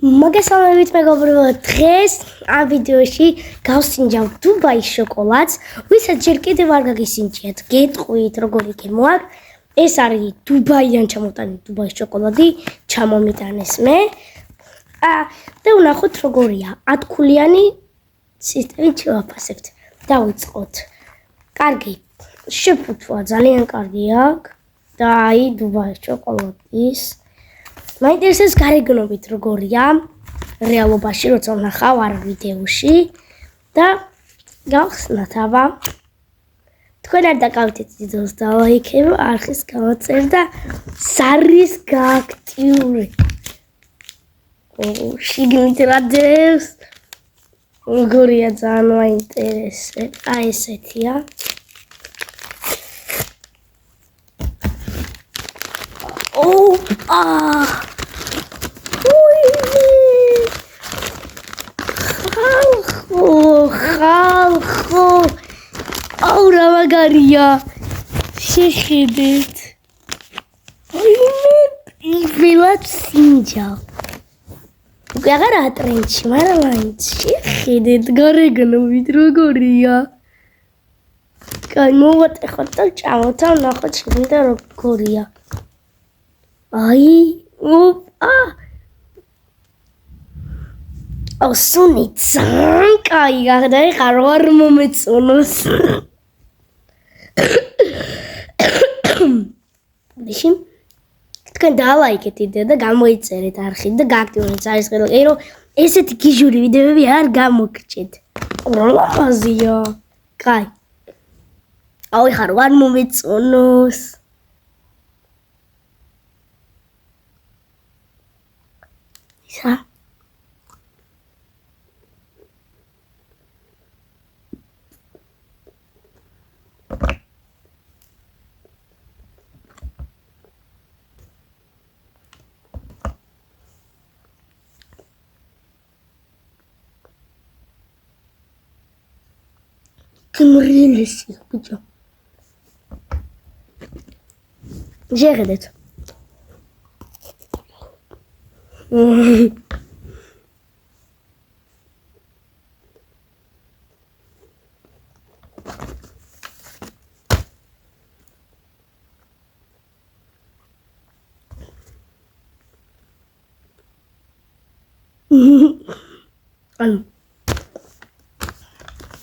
მოგესალმებით მეგობრებო, დღეს ამ ვიდეოში გავსინჯავ დუბაის შოკოლადს, ვისაც ჯერ კიდევ არ გაგისინჯეთ, გეტყვით როგორი გემო აქვს. ეს არის დუბაიდან ჩამოტანილი დუბაის შოკოლადი, ჩამომიტანეს მე. და ვნახოთ როგორია. 10 ქულიანი სისტემით შევაფასებთ. დავიწყოთ. კარგი. შეფუთვა ძალიან კარგი აქვს. და აი დუბაის შოკოლადის მაინტერესებს გარეგნობით როგორია რეალობაში როცა ვნახავ არ ვიდეოში და გავხსნათ აბა თქვენ არ დაკავდეთ ვიდეოს და ლაიქებ არხის გავაწერ და ზარის გააქტიური შიგნით რა დევს როგორია ძალიან მაინტერესებს აი ესეთია ხალხო რა მაგარია შეხედეთ მე პირველად სინჯავ უკვე აღარა ტრენჩი მაგრამ მაინც შეხედეთ გარეგნობით როგორია კაი მოვატეხოთ და ჩამოთავ ნახოთ შეგნიდა როგორია აი სუნი ძალიან კაი გახდა ეხლა რო არ მომეწონოს ბიში თქვენ დალაიქეთ ვიდეო და გამოიწერეთ არხით და გააქტიურეთ საერთოდ რომ ესეთი გიჟური ვიდეოები არ გამოგრჩეთ ლამაზია კაი აუ ეხლა რო არ მომეწონოს ისა Кемрились их, бычо. Жередет.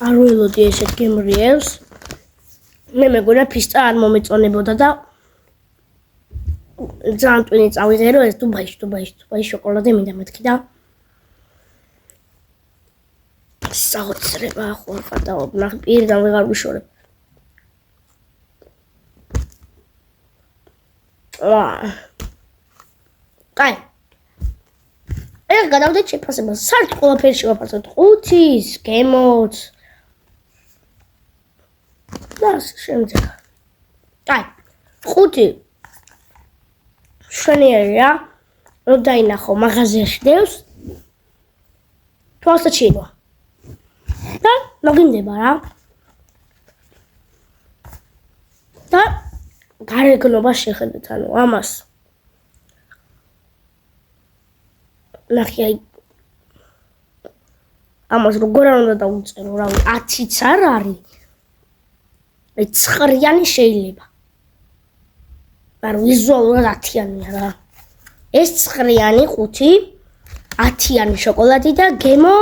არ ველოდი ესეთ გემრიელს მე მეგონა ფისტა არ მომეწონებოდა და ძალიან ტვინი წავიღე რომ ეს დუბაის შოკოლადი მინდა მეთქი და საოცრება ახლა ხატაობ ნახე პირიდან ვეღარ ვიშორებ კაი ეხლა გადავდეთ შეფასებას საერთოდ ყველაფერი შევაფასოთ 5-ის გემოც და შემდეგ კაი 5 შვენიერია რომ დაინახო მაღაზიაში დევს თვალსაჩინო და მოგინდება რა და გარეგნობა შეხედეთ ანუ ამას ნახე აი ამას როგორ უნდა დავუწერო რა 10-იც არ არის აი 9-იანი შეიძლება მაგრამ ვიზუალურად 10-იანია რა ეს 9-იანი 5 10-იანი შოკოლადი და გემო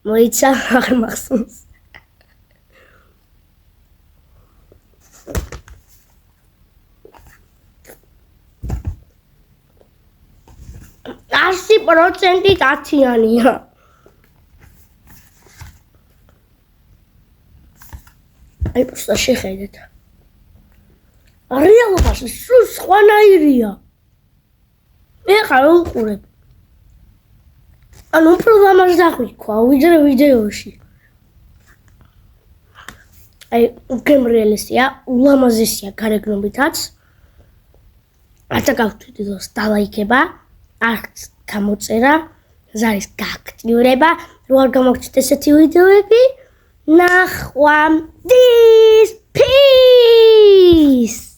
მოიცა აღარ მახსოვს ასი პროცენტი 10-იანია აი просто შეხედეთ რეალობაში სულ სხვანაირია მე ხარ უყურებ ანუ უფრო ლამაზ დახვიქვა ვიდრე ვიდეოში აი გემრიელია ულამაზესია გარეგნობითაც არ გაგვთვიდოს დალაიქება არც გამოწერა ზარის გააქტიურება რო არ გამოგჩნდეთ ესეთი ვიდეოები ნახვამდის peace